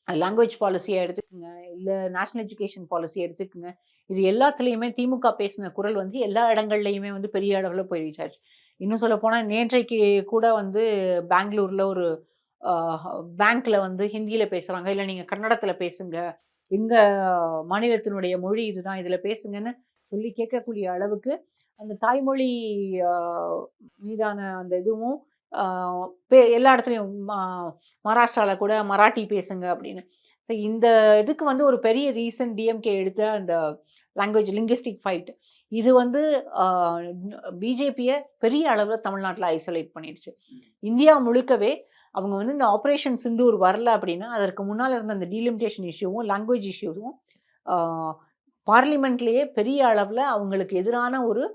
லாங்குவேஜ் பாலிசியாக எடுத்துக்கோங்க, இல்லை நேஷனல் எஜுகேஷன் பாலிசியை எடுத்துக்கோங்க. இது எல்லாத்துலேயுமே திமுக பேசின குரல் வந்து எல்லா இடங்கள்லையுமே வந்து பெரிய அளவில் போய் ரீச் ஆச்சு. இன்னும் சொல்ல போனால் நேற்றைக்கு கூட வந்து பெங்களூரில் ஒரு பேங்க்கில் வந்து ஹிந்தியில் பேசுகிறாங்க, இல்லை நீங்கள் கன்னடத்தில் பேசுங்க, எங்கள் மாநிலத்தினுடைய மொழி இதுதான், இதில் பேசுங்கன்னு சொல்லி கேட்கக்கூடிய அளவுக்கு அந்த தாய்மொழி மீதான அந்த இதுவும் எல்லா இடத்துலையும் மகாராஷ்டிராவில் கூட மராட்டி பேசுங்க அப்படின்னு. ஸோ இந்த இதுக்கு வந்து ஒரு பெரிய ரீசன் டிஎம்கே எடுத்த அந்த லாங்குவேஜ் லிங்குவிஸ்டிக் ஃபைட். இது வந்து பிஜேபியை பெரிய அளவில் தமிழ்நாட்டில் ஐசோலேட் பண்ணிடுச்சு. இந்தியா முழுக்கவே அவங்க வந்து இந்த ஆப்ரேஷன் சிந்தூர் வரல அப்படின்னா அதற்கு முன்னால் இருந்த அந்த டீலிமிட்டேஷன் இஷ்யூவும் லாங்குவேஜ் இஷ்யூவும் பார்லிமெண்ட்லேயே பெரிய அளவில் அவங்களுக்கு எதிரான ஒரு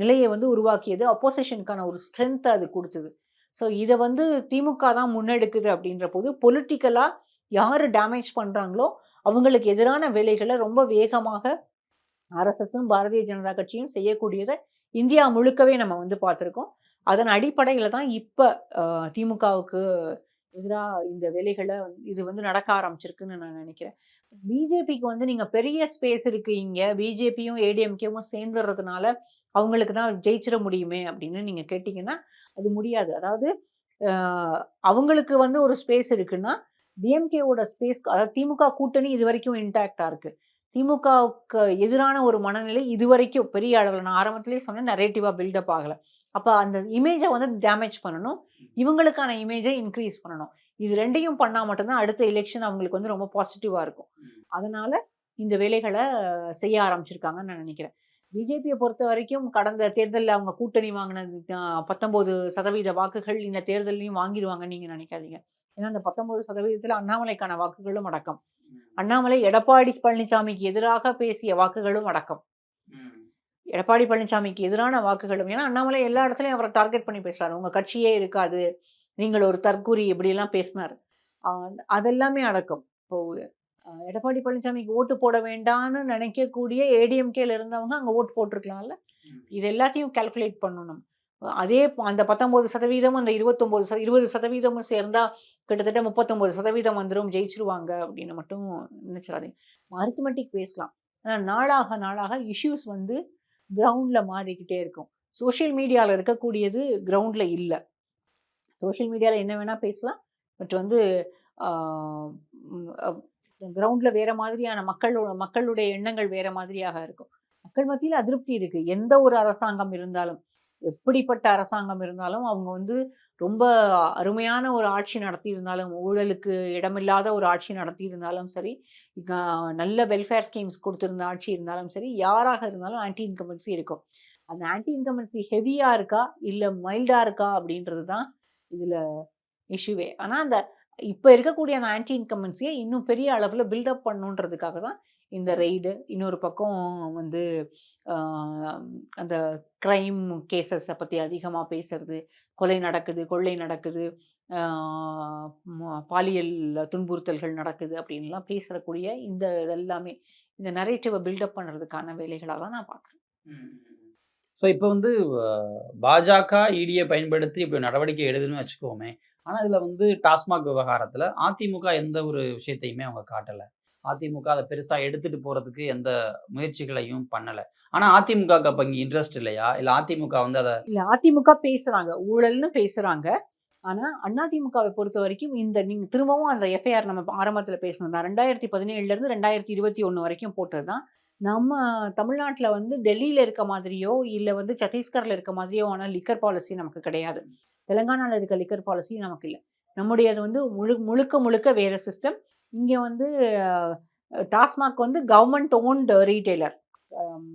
நிலையை வந்து உருவாக்கியது, அப்போசிஷனுக்கான ஒரு ஸ்ட்ரென்த்தை அது கொடுத்தது. ஸோ இதை வந்து திமுக தான் முன்னெடுக்குது அப்படின்ற போது பொலிட்டிக்கலாக யார் டேமேஜ் பண்ணுறாங்களோ அவங்களுக்கு எதிரான வேலைகளை ரொம்ப வேகமாக ஆர்எஸ்எஸும் பாரதிய ஜனதா கட்சியும் செய்யக்கூடியதை இந்தியா முழுக்கவே நம்ம வந்து பார்த்துருக்கோம். அதன் அடிப்படையில் தான் இப்போ திமுகவுக்கு எதிராக இந்த வேலைகளை இது வந்து நடக்க ஆரம்பிச்சிருக்குன்னு நான் நினைக்கிறேன். பிஜேபிக்கு வந்து நீங்கள் பெரிய ஸ்பேஸ் இருக்குது, இங்கே பிஜேபியும் ஏடிஎம்கேவும் சேர்ந்துடுறதுனால அவங்களுக்கு தான் ஜெயிச்சிட முடியுமே அப்படின்னு நீங்கள் கேட்டிங்கன்னா அது முடியாது. அதாவது அவங்களுக்கு வந்து ஒரு ஸ்பேஸ் இருக்குன்னா டிஎம்கேவோட ஸ்பேஸ், அதாவது திமுக கூட்டணி இது வரைக்கும் இன்டாக்டாக இருக்குது. திமுகவுக்கு எதிரான ஒரு மனநிலை இது வரைக்கும் பெரிய அளவில், நான் ஆரம்பத்திலேயே சொன்னேன், நரேட்டிவாக பில்டப் ஆகலை. அப்போ அந்த இமேஜை வந்து டேமேஜ் பண்ணணும், இவங்களுக்கான இமேஜை இன்க்ரீஸ் பண்ணணும். இது ரெண்டையும் பண்ணால் மட்டும்தான் அடுத்த எலெக்ஷன் அவங்களுக்கு வந்து ரொம்ப பாசிட்டிவாக இருக்கும். அதனால் இந்த வேலைகளை செய்ய ஆரம்பிச்சிருக்காங்கன்னு நான் நினைக்கிறேன். பிஜேபியை பொறுத்த வரைக்கும் கடந்த தேர்தலில் அவங்க கூட்டணி வாங்கின 19% வாக்குகள் இந்த தேர்தலையும் வாங்கிடுவாங்கன்னு நீங்கள் நினைக்காதீங்க. ஏன்னா அந்த 19%ல் அண்ணாமலைக்கான வாக்குகளும் அடக்கம். அண்ணாமலை எடப்பாடி பழனிசாமிக்கு எதிராக பேசிய வாக்குகளும் அடக்கம். எடப்பாடி பழனிசாமிக்கு எதிரான வாக்குகளும், ஏன்னா அண்ணாமலை எல்லா இடத்துலையும் அவரை டார்கெட் பண்ணி பேசுறாரு. உங்கள் கட்சியே இருக்காது, நீங்கள் ஒரு தற்கூரி, இப்படியெல்லாம் பேசினார். அதெல்லாமே அடக்கம். இப்போ எடப்பாடி பழனிசாமிக்கு ஓட்டு போட வேண்டான்னு நினைக்கக்கூடிய ஏடிஎம்கேல இருந்தவங்க அங்கே ஓட்டு போட்டிருக்கலாம்ல. இது எல்லாத்தையும் கால்குலேட் பண்ணணும். அதே அந்த 19% அந்த 20% சேர்ந்தா கிட்டத்தட்ட 39% வந்துடும், ஜெயிச்சிருவாங்க அப்படின்னு மட்டும் நினைச்சிடாதீங்க. அரித்மெட்டிக் பேசலாம், ஆனால் நாளாக நாளாக இஷ்யூஸ் வந்து கிரவுண்டில் மாறிக்கிட்டே இருக்கும். சோஷியல் மீடியாவில் இருக்கக்கூடியது கிரவுண்டில் இல்லை. சோஷியல் மீடியாவில் என்ன வேணால் பேசலாம், பட் வந்து கிரவுண்டில் வேறு மாதிரியான மக்களுடைய எண்ணங்கள் வேறு மாதிரியாக இருக்கும். மக்கள் மத்தியில் அதிருப்தி இருக்குது. எந்த ஒரு அரசாங்கம் இருந்தாலும், எப்படிப்பட்ட அரசாங்கம் இருந்தாலும், அவங்க வந்து ரொம்ப அருமையான ஒரு ஆட்சி நடத்தி இருந்தாலும், ஊழலுக்கு இடமில்லாத ஒரு ஆட்சி நடத்தி இருந்தாலும் சரி, நல்ல வெல்ஃபேர் ஸ்கீம்ஸ் கொடுத்துருந்த ஆட்சி இருந்தாலும் சரி, யாராக இருந்தாலும் ஆன்டி இன்கம்பன்சி இருக்கும். அந்த ஆன்டி இன்கம்பன்சி ஹெவியாக இருக்கா இல்லை மைல்டாக இருக்கா அப்படின்றது தான் இதில் இஷ்யூவே. ஆனால் அந்த இப்போ இருக்கக்கூடிய அந்த ஆன்டி இன்கம்பன்சியை இன்னும் பெரிய அளவில் பில்டப் பண்ணுன்றதுக்காக தான் இந்த ரெய்டு. இன்னொரு பக்கம் வந்து அந்த க்ரைம் கேசஸை பற்றி அதிகமாக பேசுறது, கொலை நடக்குது, கொள்ளை நடக்குது, பாலியல் துன்புறுத்தல்கள் நடக்குது அப்படின்லாம் பேசக்கூடிய இந்த இதெல்லாமே இந்த நரேட்டிவை பில்டப் பண்ணுறதுக்கான வேலைகளாக தான் நான் பார்க்குறேன். ஸோ இப்போ வந்து பாஜக இடியை பயன்படுத்தி இப்படி நடவடிக்கை எடுதுன்னு வச்சுக்கோமே, ஆனால் இதில் வந்து டாஸ்மாக் விவகாரத்தில் அதிமுக எந்த ஒரு விஷயத்தையுமே அவங்க காட்டலை. அதிமுக அதை பெருசாக எடுத்துகிட்டு போகிறதுக்கு எந்த முயற்சிகளையும் பண்ணலை. ஆனால் அதிமுக அப்போ இங்கே இன்ட்ரெஸ்ட் இல்லையா, இல்லை அதிமுக வந்து அதை இல்லை? அதிமுக பேசுகிறாங்க, ஊழல்னு பேசுகிறாங்க. ஆனால் அதிமுகவை பொறுத்த வரைக்கும் இந்த நீங்கள் திரும்பவும் அந்த எஃப்ஐஆர் நம்ம ஆரம்பத்தில் பேசணும் தான், 2017 2021 வரைக்கும் போட்டது தான். நம்ம தமிழ்நாட்டில் வந்து டெல்லியில் இருக்க மாதிரியோ இல்லை வந்து சத்தீஸ்கரில் இருக்க மாதிரியோ ஆனால் லிக்கர் பாலிசி நமக்கு கிடையாது. தெலுங்கானாவில் இருக்க லிக்கர் பாலிசி நமக்கு இல்லை. நம்முடையது வந்து முழுக்க வேறு சிஸ்டம். இங்கே வந்து டாஸ்மாக் வந்து கவர்மெண்ட் ஓன்டு ரீட்டைலர்,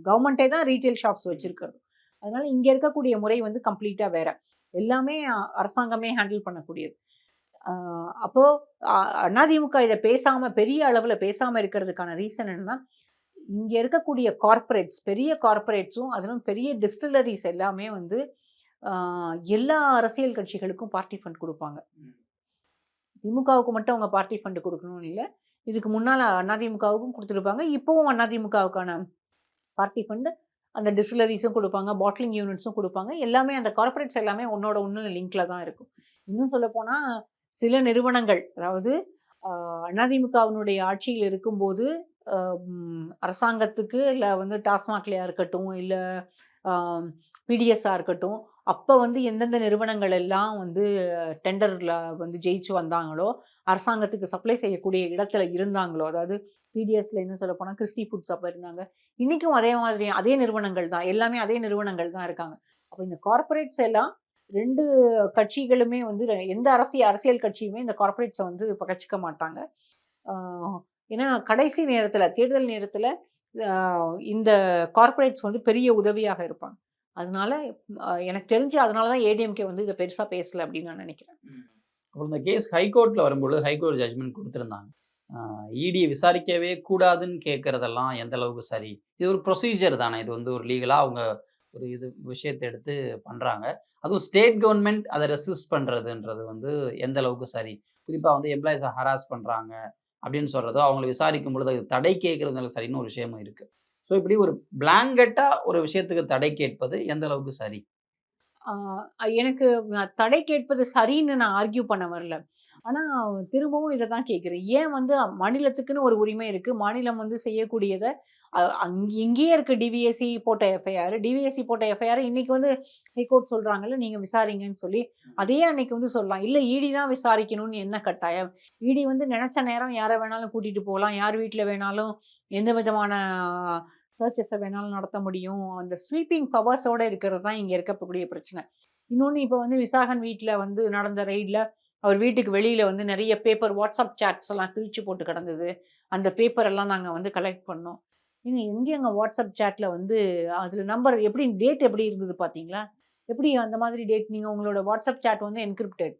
கவர்மெண்ட்டே தான் ரீட்டைல் ஷாப்ஸ் வச்சுருக்கிறது. அதனால இங்கே இருக்கக்கூடிய முறை வந்து கம்ப்ளீட்டாக வேற. எல்லாமே அரசாங்கமே ஹேண்டில் பண்ணக்கூடியது. அப்போ அதிமுக இதை பேசாம, பெரிய அளவில் பேசாம இருக்கிறதுக்கான ரீசன் என்னன்னா, இங்க இருக்கக்கூடிய கார்ப்பரேட்ஸ், பெரிய கார்ப்பரேட்ஸும் அதிலும் பெரிய டிஸ்டிலரிஸ் எல்லாமே வந்து எல்லா அரசியல் கட்சிகளுக்கும் பார்ட்டி ஃபண்ட் கொடுப்பாங்க. திமுகவுக்கு மட்டும் அவங்க பார்ட்டி ஃபண்ட் கொடுக்கணும்னு இல்லை, இதுக்கு முன்னால் அதிமுகவுக்கும் கொடுத்துருப்பாங்க. இப்போவும் அதிமுகவுக்கான பார்ட்டி ஃபண்டு அந்த டிஸ்டிலரிஸும் கொடுப்பாங்க, பாட்லிங் யூனிட்ஸும் கொடுப்பாங்க. எல்லாமே அந்த கார்ப்பரேட்ஸ் எல்லாமே ஒன்னோட ஒன்று லிங்க்ல தான் இருக்கும். இன்னும் சொல்லப்போனால் சில நிறுவனங்கள், அதாவது அதிமுகவினுடைய ஆட்சியில் இருக்கும்போது அரசாங்கத்துக்கு, இல்லை வந்து டாஸ்மாக்லையா இருக்கட்டும், இல்லை பிடிஎஸ்ஸாக இருக்கட்டும், அப்போ வந்து எந்தெந்த நிறுவனங்கள் எல்லாம் வந்து டெண்டரில் வந்து ஜெயிச்சு வந்தாங்களோ, அரசாங்கத்துக்கு சப்ளை செய்யக்கூடிய இடத்துல இருந்தாங்களோ, அதாவது பிடிஎஸ்ல என்ன சொல்ல போனால் கிறிஸ்டி ஃபுட்ஸ் அப்போ இருந்தாங்க. இன்றைக்கும் அதே மாதிரி அதே நிறுவனங்கள் தான், எல்லாமே அதே நிறுவனங்கள் தான் இருக்காங்க. அப்போ இந்த கார்ப்பரேட்ஸ் எல்லாம் 2 கட்சிகளுமே வந்து, எந்த அரசியல் கட்சியுமே இந்த கார்ப்பரேட்ஸை வந்து பகச்சிக்க மாட்டாங்க. ஏன்னா கடைசி நேரத்தில், தேர்தல் நேரத்தில் இந்த கார்ப்பரேட்ஸ் வந்து பெரிய உதவியாக இருப்பாங்க. அதனால எனக்கு தெரிஞ்சு அதனால தான் ஏடிஎம்கே வந்து இதை பெருசாக பேசலை அப்படின்னு நான் நினைக்கிறேன். அப்புறம் இந்த கேஸ் ஹைகோர்ட்டில் வரும்பொழுது ஹைகோர்ட் ஜட்ஜ்மெண்ட் கொடுத்துருந்தாங்க. இடியை விசாரிக்கவே கூடாதுன்னு கேட்குறதெல்லாம் எந்த அளவுக்கு சரி? இது ஒரு ப்ரொசீஜர் தானே, இது வந்து ஒரு லீகலாக அவங்க ஒரு விஷயத்தை எடுத்து பண்ணுறாங்க. அதுவும் ஸ்டேட் கவர்மெண்ட் அதை ரெசிஸ்ட் பண்ணுறதுன்றது வந்து எந்த அளவுக்கு சரி? குறிப்பாக வந்து எம்ப்ளாயிஸை ஹராஸ் பண்ணுறாங்க அப்படின்னு சொல்கிறதோ, அவங்களை விசாரிக்கும் பொழுது அது தடை கேட்குறது சரின்னு ஒரு விஷயமும் இருக்குது. ஸோ இப்படி ஒரு பிளாங்கெட்டாக ஒரு விஷயத்துக்கு தடை கேட்பது எந்த அளவுக்கு சரி? எனக்கு தடை கேட்பது சரின்னு நான் ஆர்கியூ பண்ண வரல. ஆனால் திரும்பவும் இதை தான் கேட்குறேன். ஏன் வந்து மாநிலத்துக்குன்னு ஒரு உரிமை இருக்குது. மாநிலம் வந்து செய்யக்கூடியதை இங்கேயே இருக்குது. டிவிஎஸ்சி போட்ட எஃப்ஐஆர், இன்னைக்கு வந்து ஹைகோர்ட் சொல்கிறாங்கல்ல, நீங்கள் விசாரிங்கன்னு சொல்லி, அதையே அன்னைக்கு வந்து சொல்லலாம். இல்லை இடி தான் விசாரிக்கணும்னு என்ன கட்டாயம்? இடி வந்து நினச்ச நேரம் யாரை வேணாலும் கூட்டிகிட்டு போகலாம், யார் வீட்டில் வேணாலும் எந்த விதமான சர்ச்சஸை வேணாலும் நடத்த முடியும். அந்த ஸ்வீப்பிங் பவர்ஸோடு இருக்கிறது தான் இங்கே இருக்கக்கூடிய பிரச்சனை. இன்னொன்று, இப்போ வந்து விசாகன் வீட்டில் வந்து நடந்த ரெய்டில் அவர் வீட்டுக்கு வெளியில் வந்து நிறைய பேப்பர், வாட்ஸ்அப் சாட்ஸ் எல்லாம் கிழிச்சு போட்டு கிடந்தது. அந்த பேப்பர் எல்லாம் நாங்கள் வந்து கலெக்ட் பண்ணோம். எங்கே வாட்ஸ்அப் சாட்டில் வந்து அதில் நம்பர் எப்படி, டேட் எப்படி இருந்தது பார்த்தீங்களா? எப்படி அந்த மாதிரி டேட்? நீங்கள் உங்களோட வாட்ஸ்அப் சாட் வந்து என்கிரிப்டட்.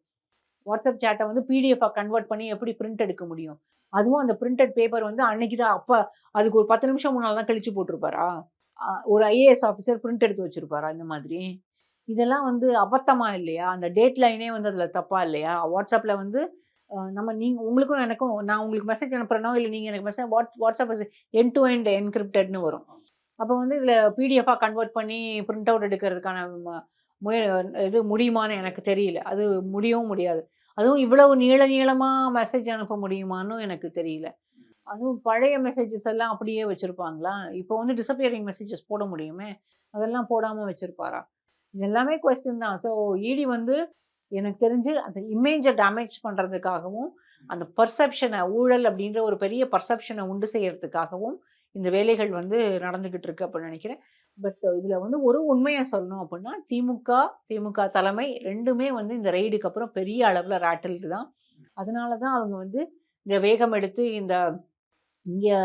வாட்ஸ்அப் சாட்டை வந்து பிடிஎஃபாக கன்வெர்ட் பண்ணி எப்படி பிரிண்ட் எடுக்க முடியும்? அதுவும் அந்த பிரிண்டட் பேப்பர் வந்து அன்னைக்கு தான், அப்போ அதுக்கு ஒரு 10 நிமிஷம் முன்னால் தான் கழிச்சு போட்டிருப்பாரா? ஒரு ஐஏஎஸ் ஆஃபீஸர் பிரிண்ட் எடுத்து வச்சுருப்பாரா இந்த மாதிரி? இதெல்லாம் வந்து அபத்தமா இல்லையா? அந்த டேட் லைனே வந்து அதில் தப்பா இல்லையா? வாட்ஸ்அப்பில் வந்து உங்களுக்கும் எனக்கும், நான் உங்களுக்கு மெசேஜ் அனுப்புகிறேனோ இல்லை நீங்கள் எனக்கு message WhatsApp end to end என்கிரிப்டட்னு வரும். அப்போ வந்து இதில் பிடிஎஃபாக கன்வெர்ட் பண்ணி பிரிண்ட் அவுட் எடுக்கிறதுக்கான இது முடியுமான்னு எனக்கு தெரியல. அது முடியவும் முடியாது. அதுவும் இவ்வளவு நீளமாக மெசேஜ் அனுப்ப முடியுமான்னு எனக்கு தெரியல. அதுவும் பழைய மெசேஜஸ் எல்லாம் அப்படியே வச்சுருப்பாங்களா? இப்போ வந்து டிஸப்பியரிங் மெசேஜஸ் போட முடியுமே, அதெல்லாம் போடாமல் வச்சுருப்பாரா? இது எல்லாமே கொஸ்டின் தான். ஸோ இடி வந்து எனக்கு தெரிஞ்சு அந்த இமேஜை டேமேஜ் பண்ணுறதுக்காகவும், அந்த பர்செப்ஷனை, ஊழல் அப்படின்ற ஒரு பெரிய பர்செப்ஷனை உண்டு செய்யறதுக்காகவும் இந்த வேலைகள் வந்து நடந்துக்கிட்டு இருக்கு அப்படின்னு நினைக்கிறேன். பட் இதில் வந்து ஒரு உண்மையை சொல்லணும் அப்படின்னா, திமுக தலைமை ரெண்டுமே வந்து இந்த ரெய்டுக்கு அப்புறம் பெரிய அளவில் ராட்டில்டு தான். அதனால தான் அவங்க வந்து இந்த வேகம் எடுத்து இங்கே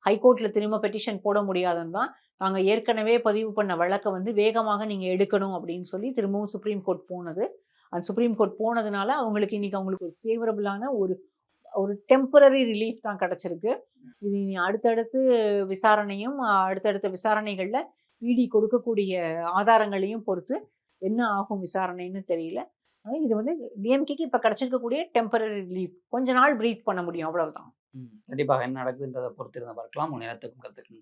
ஹைகோர்ட்டில் திரும்ப பெட்டிஷன் போட முடியாதுன்னு தான், நாங்கள் ஏற்கனவே பதிவு பண்ண வழக்கை வந்து வேகமாக நீங்கள் எடுக்கணும் அப்படின்னு சொல்லி திரும்பவும் சுப்ரீம் கோர்ட் போனது. அந்த சுப்ரீம் கோர்ட் போனதுனால அவங்களுக்கு இன்றைக்கி அவங்களுக்கு ஒரு ஃபேவரபுளான ஒரு டெம்பரரி ரிலீஃப் தான் கிடச்சிருக்கு. இது அடுத்தடுத்து அடுத்தடுத்த விசாரணைகளில் இடி கொடுக்கக்கூடிய ஆதாரங்களையும் பொறுத்து என்ன ஆகும் விசாரணைன்னு தெரியல. இது வந்து டிஎம்கேக்கு இப்போ கிடச்சிருக்கக்கூடிய டெம்பரரி ரிலீஃப். கொஞ்ச நாள் ப்ரீத் பண்ண முடியும், அவ்வளவுதான். கண்டிப்பாக என்ன நடக்குதுன்றதை பொறுத்து பார்க்கலாம். உங்கள் நேரத்துக்கும் கருத்துக்கள்